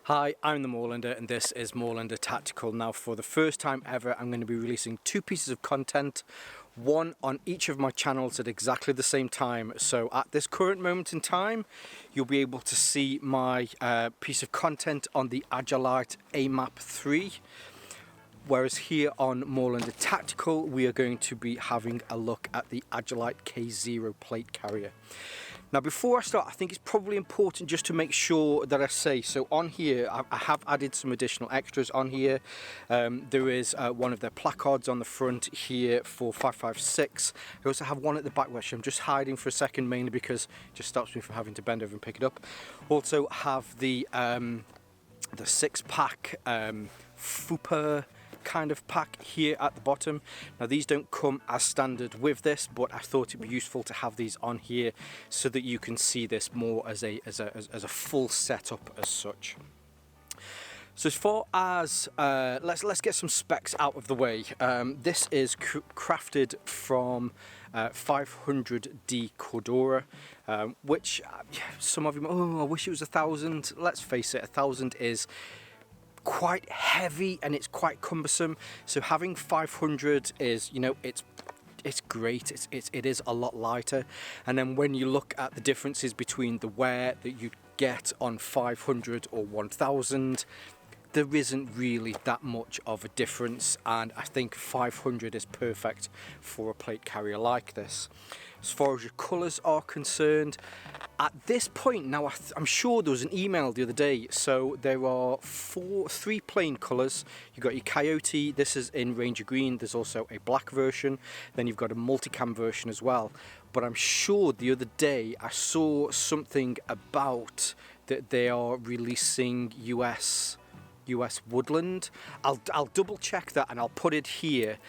Hi, I'm the Moorlander and this is Moorlander Tactical. Now for the first time ever I'm going to be releasing two pieces of content, one on each of my channels at exactly the same time. So at this current moment in time you'll be able to see my piece of content on the Agilite AMAP 3. Whereas here on Moorlander Tactical we are going to be having a look at the Agilite K0 plate carrier. Now before I start, I think it's probably important just to make sure that I say, so on here I have added some additional extras on here. There is one of their placards on the front here for 5.56. I also have one at the back which I'm just hiding for a second, mainly because it just stops me from having to bend over and pick it up. Also have the 6-pack FUPA kind of pack here at the bottom. Now these don't come as standard with this, but I thought it'd be useful to have these on here so that you can see this more as a full setup as such. So as far as let's get some specs out of the way. This is crafted from 500D Cordura, which some of you, oh, I wish it was 1,000. Let's face it, 1,000 is quite heavy and it's quite cumbersome, so having 500 is, you know, it's great. It is a lot lighter, and then when you look at the differences between the wear that you get on 500 or 1000, there isn't really that much of a difference, and I think 500 is perfect for a plate carrier like this. As far as your colours are concerned, at this point now, I'm sure there was an email the other day, so there are three plain colours. You've got your Coyote, this is in Ranger Green, there's also a black version, then you've got a multicam version as well. But I'm sure the other day I saw something about that they are releasing US Woodland. I'll double check that and I'll put it here.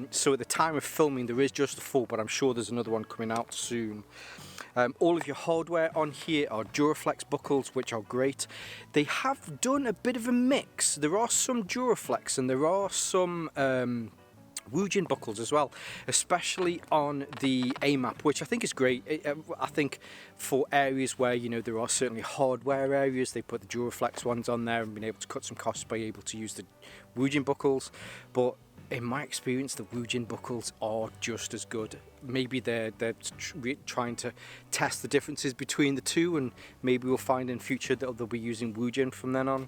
So at the time of filming there is just the 4, but I'm sure there's another one coming out soon. All of your hardware on here are Duraflex buckles, which are great. They have done a bit of a mix. There are some Duraflex and there are some Woojin buckles as well, especially on the AMAP, which I think is great. I think for areas where, you know, there are certainly hardware areas, they put the Duraflex ones on there and been able to cut some costs by able to use the Woojin buckles. But in my experience, the Woojin buckles are just as good. Maybe they're trying to test the differences between the two, and maybe we'll find in future that they'll be using Woojin from then on.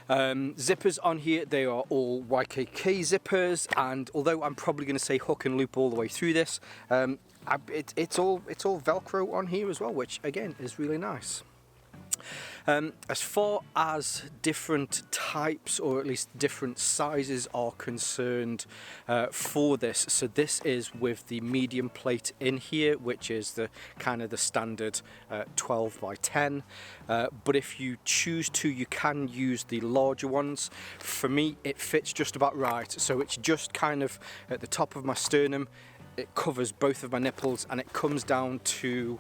Zippers on here, they are all YKK zippers, and although I'm probably going to say hook and loop all the way through this, it's all Velcro on here as well, which again is really nice. As far as different types, or at least different sizes, are concerned for this, so this is with the medium plate in here, which is the kind of the standard 12 by 10, but if you choose to, you can use the larger ones. For me it fits just about right, so it's just kind of at the top of my sternum, it covers both of my nipples, and it comes down to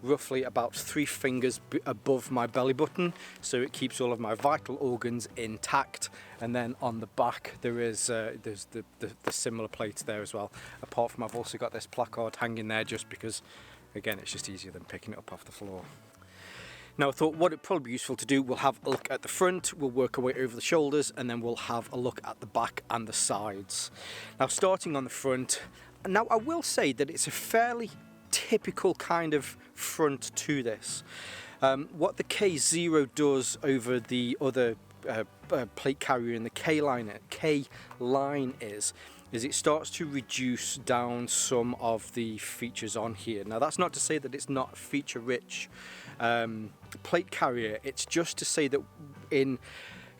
roughly about 3 fingers above my belly button, so it keeps all of my vital organs intact. And then on the back there is there's the similar plates there as well, apart from I've also got this placard hanging there just because, again, it's just easier than picking it up off the floor. Now I thought what it'd probably be useful to do, we'll have a look at the front, we'll work our way over the shoulders, and then we'll have a look at the back and the sides. Now starting on the front, now I will say that it's a fairly typical kind of front to this. What the K0 does over the other plate carrier in the K line is it starts to reduce down some of the features on here. Now that's not to say that it's not feature rich plate carrier, it's just to say that in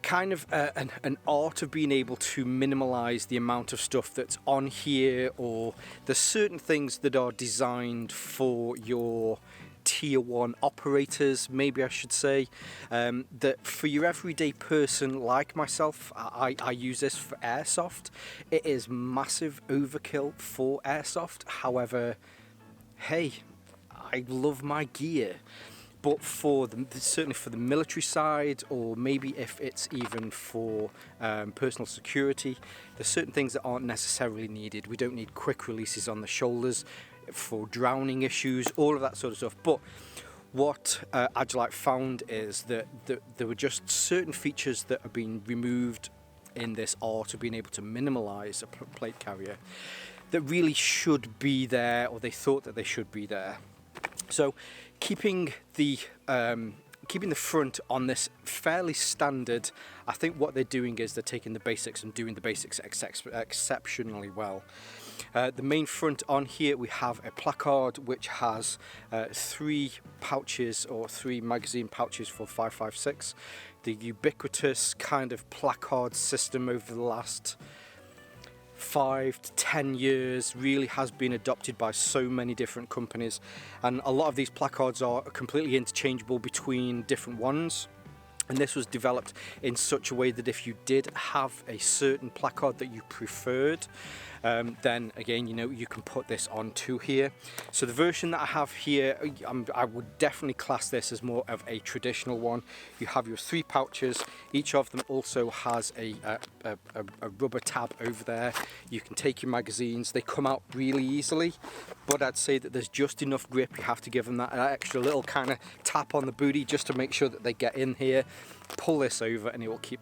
kind of an art of being able to minimalize the amount of stuff that's on here, or there's certain things that are designed for your tier 1 operators, maybe I should say, that for your everyday person like myself, I use this for airsoft. It is massive overkill for airsoft, however, hey, I love my gear. But for certainly for the military side, or maybe if it's even for personal security, there's certain things that aren't necessarily needed. We don't need quick releases on the shoulders for drowning issues, all of that sort of stuff. But what Agilite found is that there were just certain features that have been removed in this art of being able to minimalize a plate carrier that really should be there, or they thought that they should be there. So keeping the front on this fairly standard, I think what they're doing is they're taking the basics and doing the basics exceptionally well. The main front on here, we have a placard which has 3 pouches, or 3 magazine pouches for 5.56. The ubiquitous kind of placard system over the last 5 to 10 years really has been adopted by so many different companies, and a lot of these placards are completely interchangeable between different ones. And this was developed in such a way that if you did have a certain placard that you preferred, then again, you know, you can put this onto here. So the version that I have here, I would definitely class this as more of a traditional one. You have your 3 pouches. Each of them also has a rubber tab over there. You can take your magazines. They come out really easily, but I'd say that there's just enough grip. You have to give them that extra little kind of tap on the booty just to make sure that they get in here. Pull this over and it will keep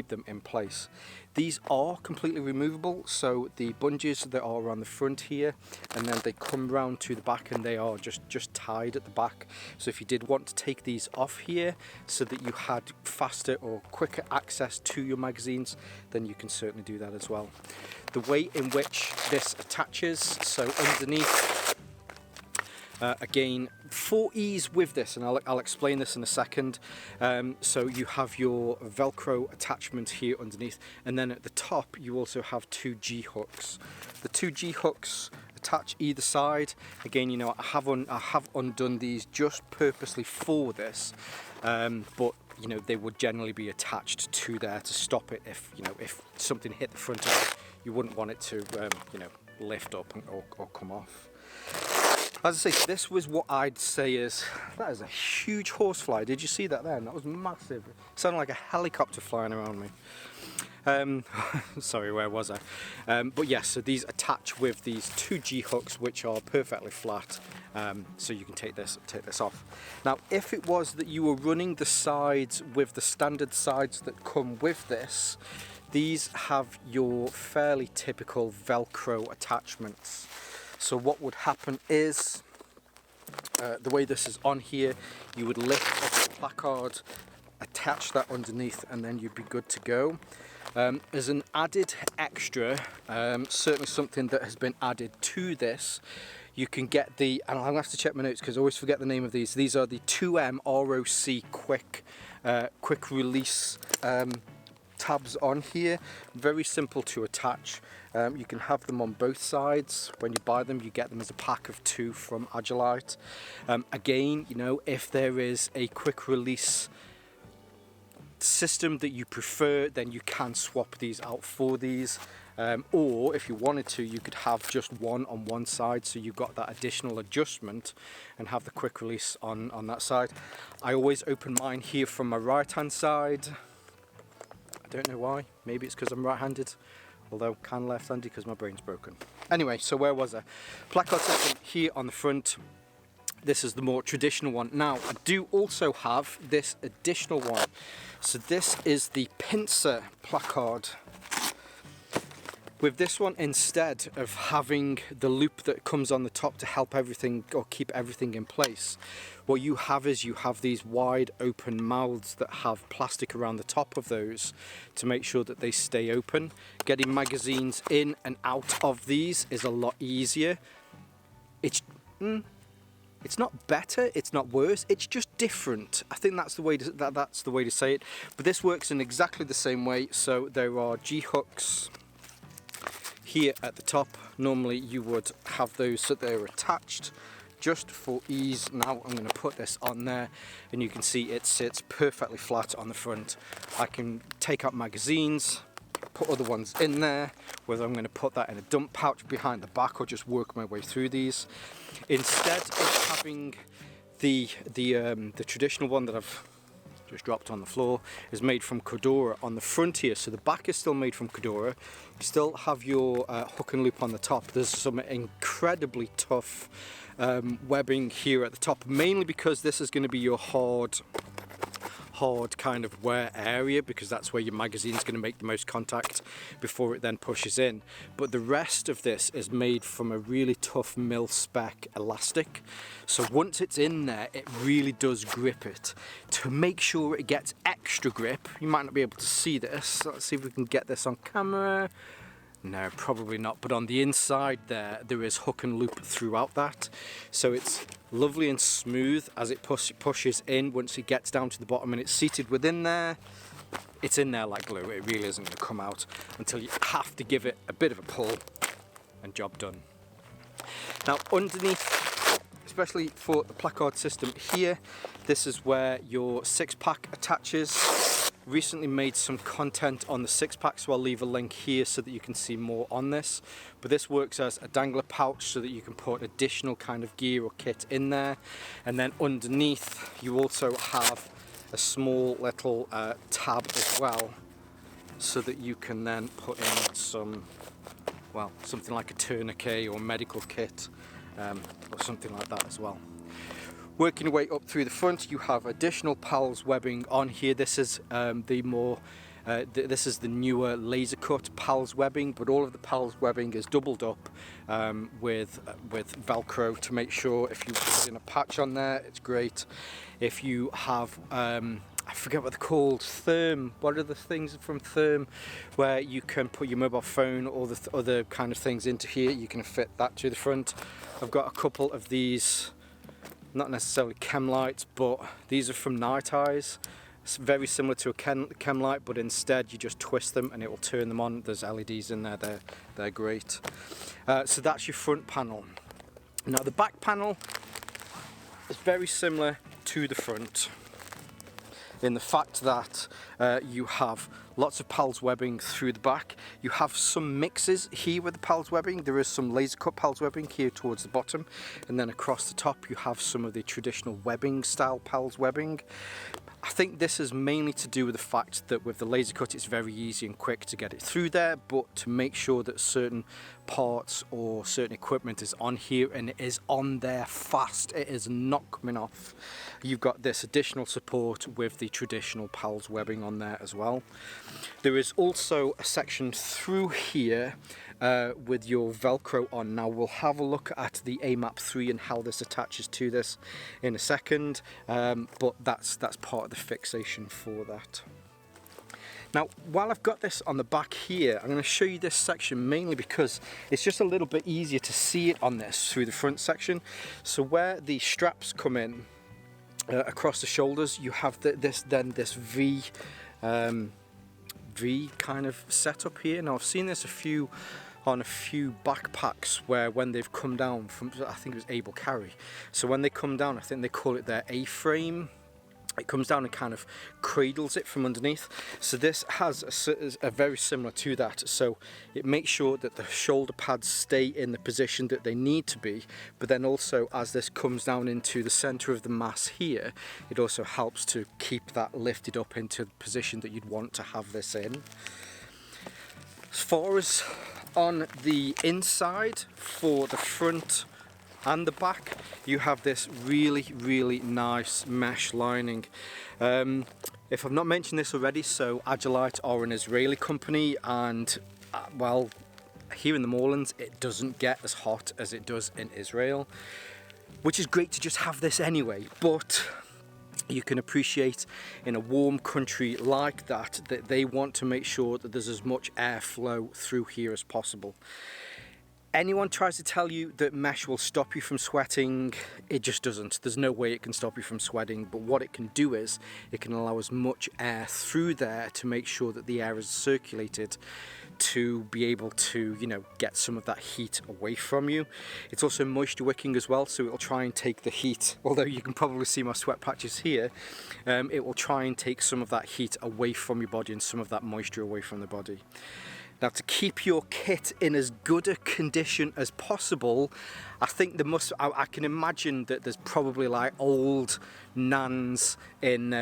them in place. These are completely removable, so the bungees that are on the front here, and then they come round to the back and they are just tied at the back. So if you did want to take these off here so that you had faster or quicker access to your magazines, then you can certainly do that as well. The way in which this attaches, so underneath, again, for ease with this, and I'll explain this in a second. So you have your Velcro attachment here underneath, and then at the top you also have 2 G hooks. The 2 G hooks attach either side. Again, you know, I have undone these just purposely for this, but you know, they would generally be attached to there to stop it if, you know, if something hit the front of it, you wouldn't want it to you know, lift up or come off. As I say, this was what I'd say is, that is a huge horsefly. Did you see that then? That was massive. It sounded like a helicopter flying around me. Sorry, where was I? But yes, so these attach with these 2 G hooks, which are perfectly flat, so you can take this off. Now, if it was that you were running the sides with the standard sides that come with this, these have your fairly typical Velcro attachments. So what would happen is, the way this is on here, you would lift up the placard, attach that underneath, and then you'd be good to go. As an added extra, certainly something that has been added to this, you can get the, and I'm going to have to check my notes because I always forget the name of these. These are the 2M ROC quick release tabs on here. Very simple to attach. You can have them on both sides. When you buy them, you get them as a pack of 2 from Agilite. Again, you know, if there is a quick release system that you prefer, then you can swap these out for these. Or if you wanted to, you could have just one on one side, so you've got that additional adjustment and have the quick release on that side. I always open mine here from my right hand side. I don't know why. Maybe it's because I'm right-handed, although kind of left-handed because my brain's broken. Anyway, so where was I? Placard system here on the front. This is the more traditional one. Now, I do also have this additional one. So this is the Pincer placard. With this one, instead of having the loop that comes on the top to help everything or keep everything in place, what you have is you have these wide open mouths that have plastic around the top of those to make sure that they stay open. Getting magazines in and out of these is a lot easier. It's not better, it's not worse, it's just different. I think that's the way to say it. But this works in exactly the same way. So there are G hooks here at the top. Normally you would have those so they're attached just for ease. Now I'm going to put this on there and you can see it sits perfectly flat on the front. I can take out magazines, put other ones in there, whether I'm going to put that in a dump pouch behind the back or just work my way through these. Instead of having the traditional one that I've just dropped on the floor, is made from Cordura on the front here. So the back is still made from Cordura. You still have your hook and loop on the top. There's some incredibly tough webbing here at the top, mainly because this is going to be your hard kind of wear area, because that's where your magazine is going to make the most contact before it then pushes in. But the rest of this is made from a really tough mil spec elastic, so once it's in there it really does grip it. To make sure it gets extra grip, you might not be able to see this, let's see if we can get this on camera. No, probably not, but on the inside there is hook and loop throughout that, so it's lovely and smooth as it pushes in. Once it gets down to the bottom and it's seated within there, it's in there like glue. It really isn't going to come out until you have to give it a bit of a pull, and job done. Now underneath, especially for the placard system here, this is where your 6-pack attaches. Recently made some content on the 6-pack, so I'll leave a link here so that you can see more on this. But this works as a dangler pouch so that you can put additional kind of gear or kit in there. And then underneath you also have a small little tab as well, so that you can then put in some, well, something like a tourniquet or medical kit or something like that as well. Working your way up through the front, you have additional PALS webbing on here. This is this is the newer laser cut PALS webbing, but all of the PALS webbing is doubled up with Velcro to make sure if you put in a patch on there, it's great. If you have I forget what they're called, Therm, what are the things from Therm, where you can put your mobile phone or the other kind of things into here, you can fit that to the front. I've got a couple of these, not necessarily chem lights, but these are from Night Eyes. It's very similar to a chem light, but instead you just twist them and it will turn them on. There's LEDs in there, they're great. So that's your front panel. Now the back panel is very similar to the front, in the fact that you have lots of PALS webbing through the back. You have some mixes here with the PALS webbing. There is some laser cut PALS webbing here towards the bottom, and then across the top you have some of the traditional webbing style PALS webbing. I think this is mainly to do with the fact that with the laser cut it's very easy and quick to get it through there, but to make sure that certain parts or certain equipment is on here and it is on there fast, it is not coming off, you've got this additional support with the traditional PALS webbing on there as well. There is also a section through here with your Velcro on. Now we'll have a look at the AMAP 3 and how this attaches to this in a second, but that's part of the fixation for that. Now while I've got this on the back here, I'm going to show you this section mainly because it's just a little bit easier to see it on this through the front section. So where the straps come in across the shoulders, you have this V kind of setup here. Now I've seen this on a few backpacks where when they've come down from, I think it was Able Carry, so when they come down, I think they call it their A-frame. It comes down and kind of cradles it from underneath. So this has a very similar to that. So it makes sure that the shoulder pads stay in the position that they need to be, but then also as this comes down into the center of the mass here, it also helps to keep that lifted up into the position that you'd want to have this in. As far as on the inside for the front and the back, you have this really nice mesh lining. If I've not mentioned this already, so Agilite are an Israeli company, and well, here in the Moorlands it doesn't get as hot as it does in Israel, which is great to just have this anyway, but you can appreciate in a warm country like that they want to make sure that there's as much airflow through here as possible. Anyone tries to tell you that mesh will stop you from sweating, it just doesn't. There's no way it can stop you from sweating, but what it can do is it can allow as much air through there to make sure that the air is circulated to be able to, you know, get some of that heat away from you. It's also moisture wicking as well, so it'll try and take the heat, although you can probably see my sweat patches here, it will try and take some of that heat away from your body and some of that moisture away from the body. Now, to keep your kit in as good a condition as possible, I think I can imagine that there's probably like old nans in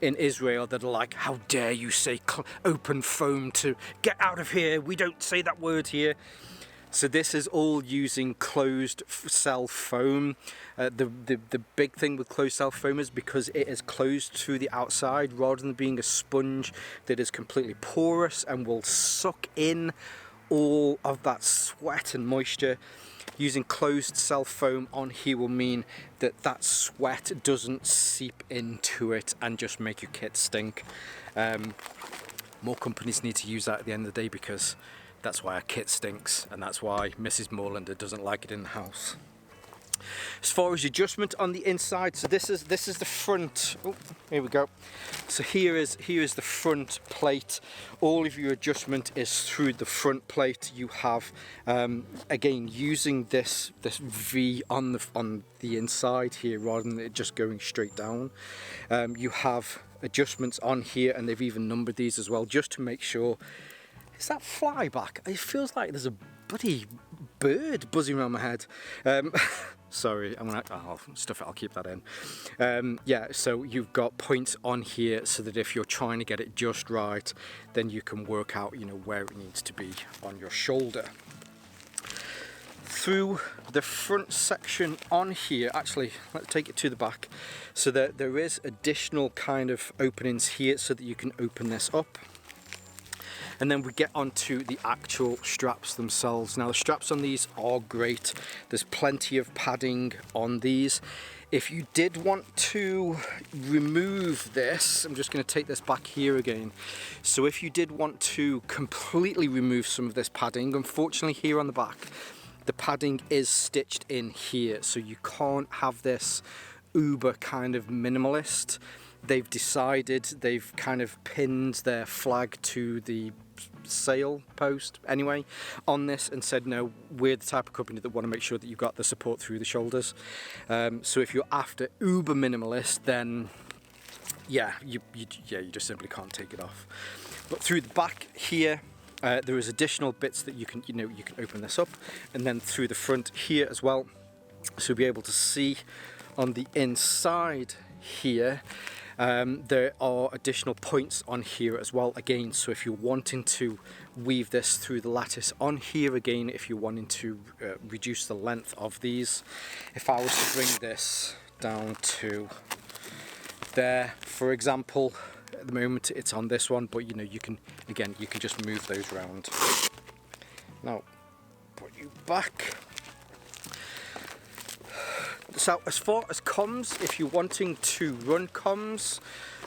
Israel that are like, how dare you say open foam, to get out of here, we don't say that word here. So this is all using closed cell foam. The big thing with closed cell foam is because it is closed through the outside rather than being a sponge that is completely porous and will suck in all of that sweat and moisture. Using closed cell foam on here will mean that that sweat doesn't seep into it and just make your kit stink. More companies need to use that at the end of the day, because that's why our kit stinks, and that's why Mrs. Moorlander doesn't like it in the house. As far as adjustment on the inside, so this is the front. Oh, here we go. So here is the front plate. All of your adjustment is through the front plate. You have again using this V on the inside here rather than it just going straight down. You have adjustments on here, and they've even numbered these as well, just to make sure. Is that fly back? It feels like there's a bloody bird buzzing around my head. Sorry, I'll stuff it, I'll keep that in. Yeah, so you've got points on here so that if you're trying to get it just right, then you can work out, you know, where it needs to be on your shoulder. Through the front section on here, actually, let's take it to the back. So there is additional kind of openings here so that you can open this up. And then we get onto the actual straps themselves. Now the straps on these are great. There's plenty of padding on these. If you did want to remove this, I'm just going to take this back here again. So if you did want to completely remove some of this padding, unfortunately here on the back, the padding is stitched in here. So you can't have this uber kind of minimalist. They've decided, they've kind of pinned their flag to the sail post anyway on this and said, no, we're the type of company that want to make sure that you've got the support through the shoulders. So if you're after uber minimalist, then yeah, you just simply can't take it off. But through the back here, there is additional bits that you can open this up, and then through the front here as well. So you'll be able to see on the inside here. There are additional points on here as well again, so if you're wanting to weave this through the lattice on here again, if you're wanting to reduce the length of these, if I was to bring this down to there, for example, at the moment it's on this one, but you can just move those around. Now put you back. So as far as comms, if you're wanting to run comms,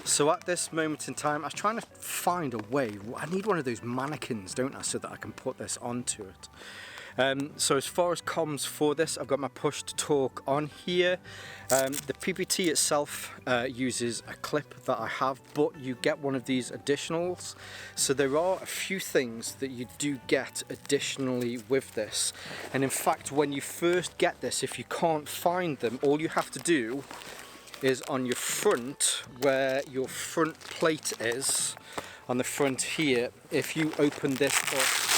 so at this moment in time, I was trying to find a way. I need one of those mannequins, don't I, so that I can put this onto it. So as far as comms for this, I've got my push to torque on here. The PPT itself uses a clip that I have, but you get one of these additionals. So there are a few things that you do get additionally with this. And in fact, when you first get this, if you can't find them, all you have to do is on your front, where your front plate is, on the front here, if you open this up,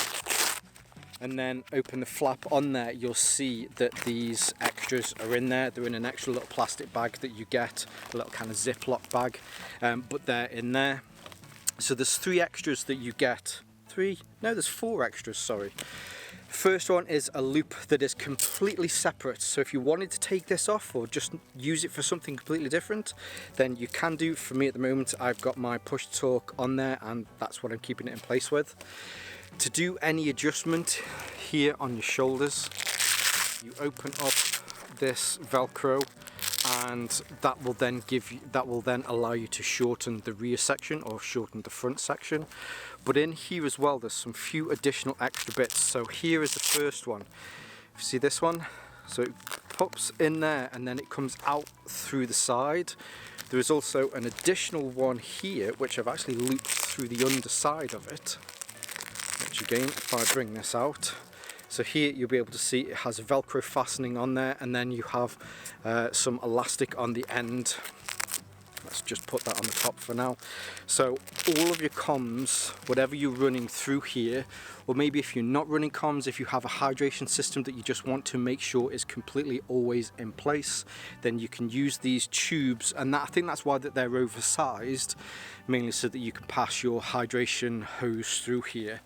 and then open the flap on there, you'll see that these extras are in there. They're in an extra little plastic bag that you get, a little kind of Ziploc bag, but they're in there. So there's 3 extras that you get. There's 4 extras, sorry. First one is a loop that is completely separate, so if you wanted to take this off or just use it for something completely different, then you can do. For me at the moment, I've got my push torque on there, and that's what I'm keeping it in place with. To do any adjustment here on your shoulders, you open up this Velcro, and that will then allow you to shorten the rear section or shorten the front section. But in here as well, there's some few additional extra bits. So here is the first one. You see this one? So it pops in there and then it comes out through the side. There is also an additional one here, which I've actually looped through the underside of it. Which again, if I bring this out, so here you'll be able to see it has a Velcro fastening on there, and then you have some elastic on the end let's just put that on the top for now. So all of your comms, whatever you're running through here, or maybe if you're not running comms, if you have a hydration system that you just want to make sure is completely always in place, then you can use these tubes, and I think that's why that they're oversized, mainly so that you can pass your hydration hose through here.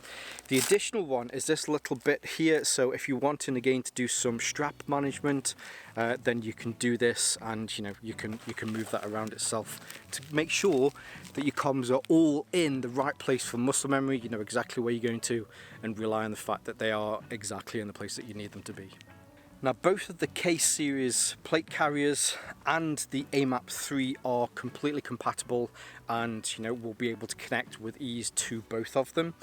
The additional one is this little bit here, so if you're wanting again to do some strap management, then you can do this, and you can move that around itself to make sure that your comms are all in the right place for muscle memory. You know exactly where you're going to, and rely on the fact that they are exactly in the place that you need them to be. Now both of the K series plate carriers and the AMAP 3 are completely compatible, and we'll be able to connect with ease to both of them.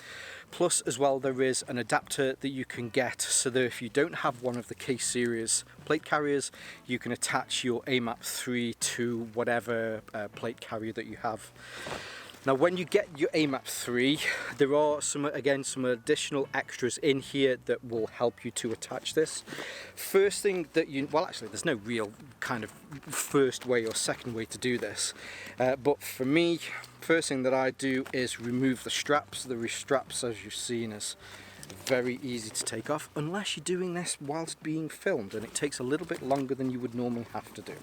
Plus as well, there is an adapter that you can get so that if you don't have one of the K series plate carriers, you can attach your AMAP 3 to whatever plate carrier that you have. Now when you get your AMAP 3, there are some additional extras in here that will help you to attach this. First thing that well actually there's no real kind of first way or second way to do this, but for me, first thing that I do is remove the straps. The straps, as you've seen, is very easy to take off, unless you're doing this whilst being filmed, and it takes a little bit longer than you would normally have to do.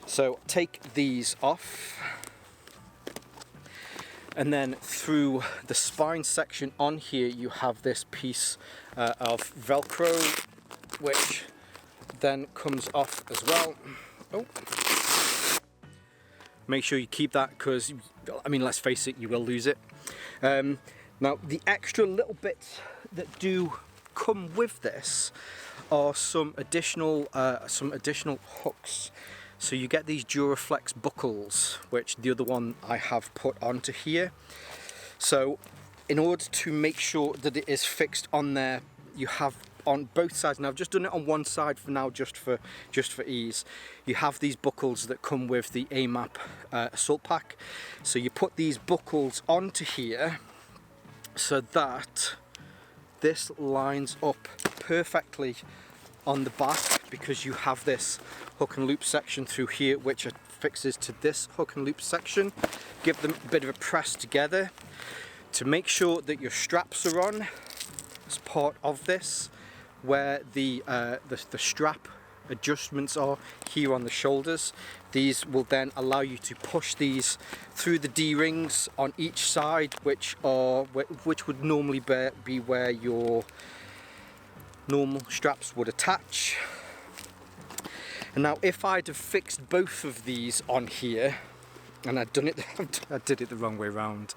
So take these off. And then through the spine section on here, you have this piece of Velcro, which then comes off as well. Oh. Make sure you keep that, because, I mean, let's face it, you will lose it. Now, the extra little bits that do come with this are some additional hooks. So you get these Duraflex buckles, which the other one I have put onto here. So in order to make sure that it is fixed on there, you have on both sides, and I've just done it on one side for now just for ease. You have these buckles that come with the AMAP assault pack. So you put these buckles onto here so that this lines up perfectly on the back, because you have this hook and loop section through here which affixes to this hook and loop section. Give them a bit of a press together to make sure that your straps are on as part of this, where the strap adjustments are here on the shoulders. These will then allow you to push these through the D-rings on each side, which would normally be where your normal straps would attach. And now if I'd have fixed both of these on here, and I did it the wrong way around.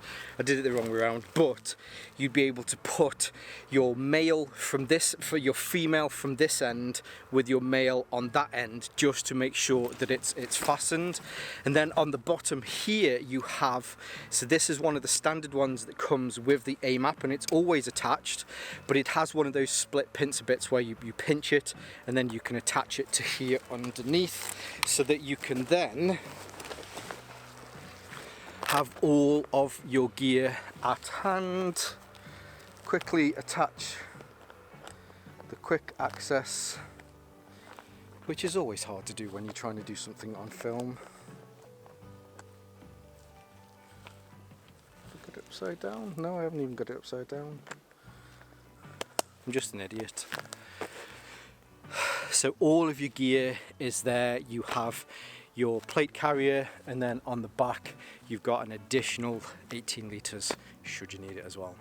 But you'd be able to put your male from this, for your female from this end, with your male on that end, just to make sure that it's fastened. And then on the bottom here you have, so this is one of the standard ones that comes with the AMAP, and it's always attached, but it has one of those split pincer bits where you pinch it, and then you can attach it to here underneath, so that you can then have all of your gear at hand. Quickly attach the quick access, which is always hard to do when you're trying to do something on film. Have I got it upside down? No, I haven't even got it upside down. I'm just an idiot. So all of your gear is there. You have your plate carrier, and then on the back you've got an additional 18 litres should you need it as well.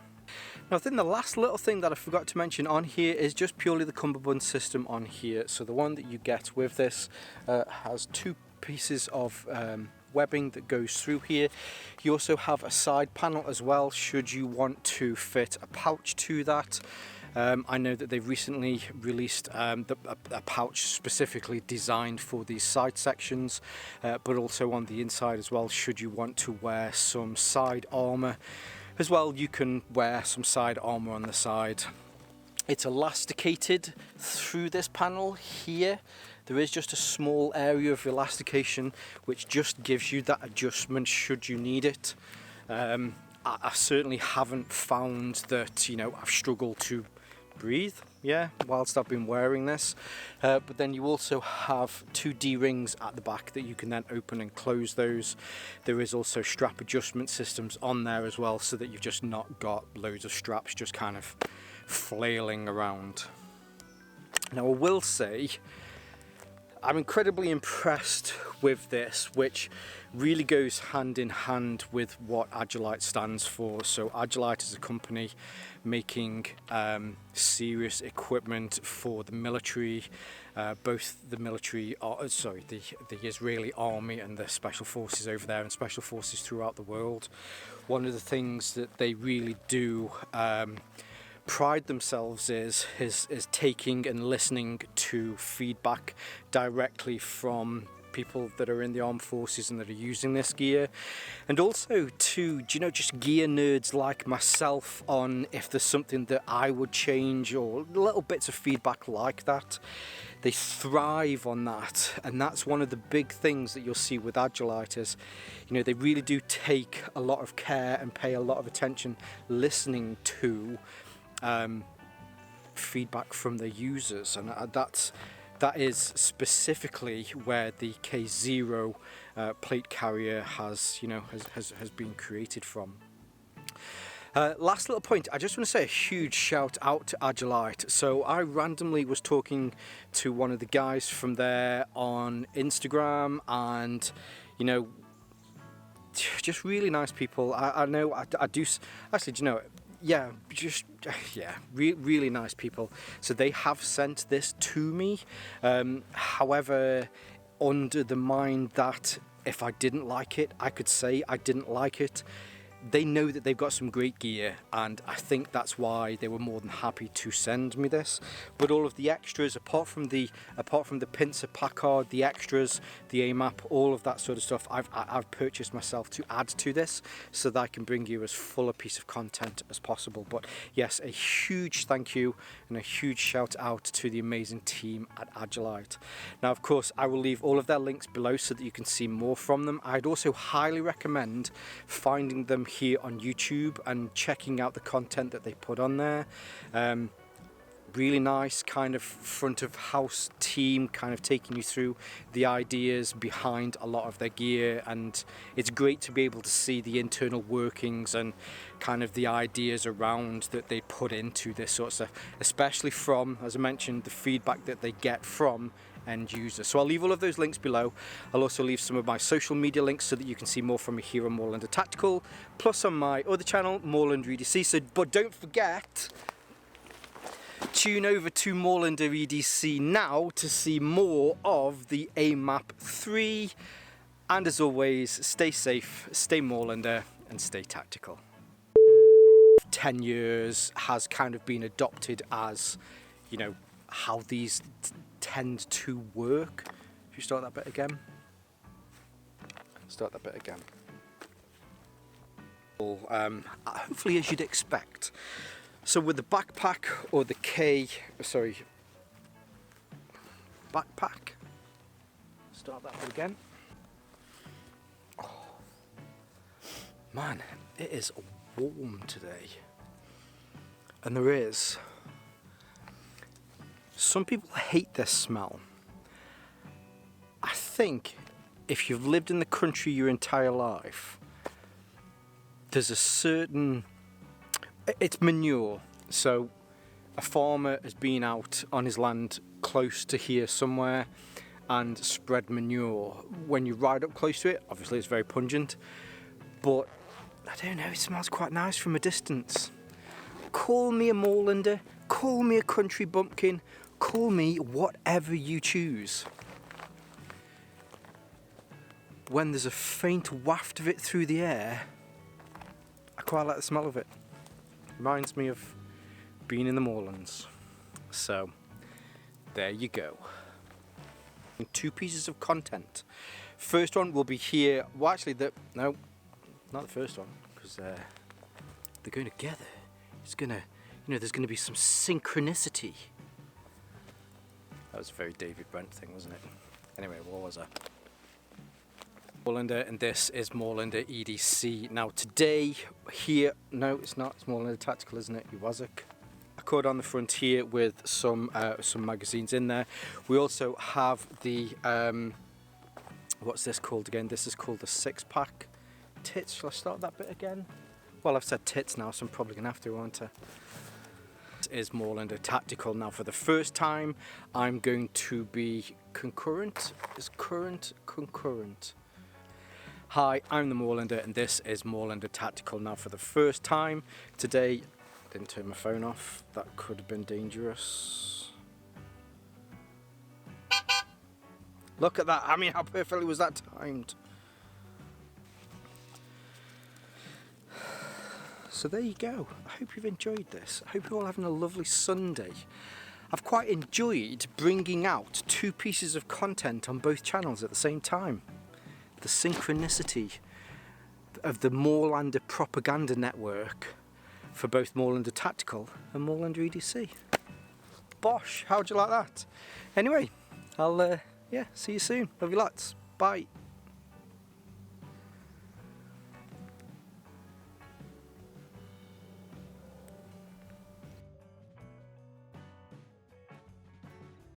Now I think the last little thing that I forgot to mention on here is just purely the Cumberbund system on here. So the one that you get with this has two pieces of webbing that goes through here. You also have a side panel as well should you want to fit a pouch to that. I know that they've recently released a pouch specifically designed for these side sections, but also on the inside as well, should you want to wear some side armour as well, you can wear some side armour on the side. It's elasticated through this panel here. There is just a small area of elastication which just gives you that adjustment should you need it. I certainly haven't found that, I've struggled to breathe, yeah, whilst I've been wearing this. But then you also have 2 D-rings at the back that you can then open and close those. There is also strap adjustment systems on there as well, so that you've just not got loads of straps just kind of flailing around. Now I will say, I'm incredibly impressed with this, which really goes hand in hand with what Agilite stands for. So Agilite is a company making serious equipment for the military, both the military, the Israeli army and the special forces over there and special forces throughout the world. One of the things that they really do pride themselves is taking and listening to feedback directly from people that are in the armed forces and that are using this gear, and also to, just gear nerds like myself on if there's something that I would change or little bits of feedback like that. They thrive on that, and that's one of the big things that you'll see with Agilite is, they really do take a lot of care and pay a lot of attention listening to feedback from their users, and that is specifically where the K0 plate carrier has been created from. Last little point, I just want to say a huge shout out to Agilite. So I randomly was talking to one of the guys from there on Instagram, and just really nice people. I know I do actually, really nice people. So they have sent this to me, however, under the mind that if I didn't like it, I could say I didn't like it. They know that they've got some great gear, and I think that's why they were more than happy to send me this. But all of the extras, apart from the Pincer placard, the extras, the AMAP, all of that sort of stuff, I've purchased myself to add to this, so that I can bring you as full a piece of content as possible. But yes, a huge thank you and a huge shout out to the amazing team at Agilite. Now, of course, I will leave all of their links below so that you can see more from them. I'd also highly recommend finding them here on YouTube and checking out the content that they put on there. Really nice kind of front of house team, kind of taking you through the ideas behind a lot of their gear, and it's great to be able to see the internal workings and kind of the ideas around that they put into this sort of stuff, especially from, as I mentioned, the feedback that they get from end users. So I'll leave all of those links below. I'll also leave some of my social media links so that you can see more from me here on Moorlander Tactical, plus on my other channel, Moorlander EDC. So, but don't forget, tune over to Moorlander EDC now to see more of the AMAP 3. And as always, stay safe, stay Moorlander, and stay tactical. 10 years has kind of been adopted as, how these tend to work. If you start that bit again. Start that bit again. Hopefully as you'd expect. So with the backpack or the backpack. Start that bit again. Oh, man, it is warm today. And there is. Some people hate this smell. I think if you've lived in the country your entire life, there's a certain, it's manure. So a farmer has been out on his land close to here somewhere and spread manure. When you ride up close to it, obviously it's very pungent, but I don't know, it smells quite nice from a distance. Call me a Moorlander, call me a country bumpkin, call me whatever you choose. When there's a faint waft of it through the air, I quite like the smell of it. Reminds me of being in the moorlands. So, there you go. 2 pieces of content. First one will be here. Well, actually, no, not the first one, because they're going together. It's gonna, there's gonna be some synchronicity. That was a very David Brent thing, wasn't it? Anyway, what was that? Moorlander, and this is Moorlander EDC. Now today, here, no it's not, it's Moorlander Tactical, isn't it? You was a placard on the front here with some magazines in there. We also have the what's this called again? This is called the 6-pack tits. Shall I start that bit again? Well, I've said tits now, so I'm probably gonna have to, won't I? This is Moorlander Tactical. Now, for the first time, I'm going to be concurrent. Is current concurrent? Hi, I'm the Moorlander, and this is Moorlander Tactical. Now, for the first time today, didn't turn my phone off. That could have been dangerous. Look at that. I mean, how perfectly was that timed? So there you go. I hope you've enjoyed this. I hope you're all having a lovely Sunday. I've quite enjoyed bringing out 2 pieces of content on both channels at the same time. The synchronicity of the Moorlander propaganda network for both Moorlander Tactical and Moorlander EDC. Bosh, how'd you like that? Anyway, I'll see you soon. Love you lots. Bye.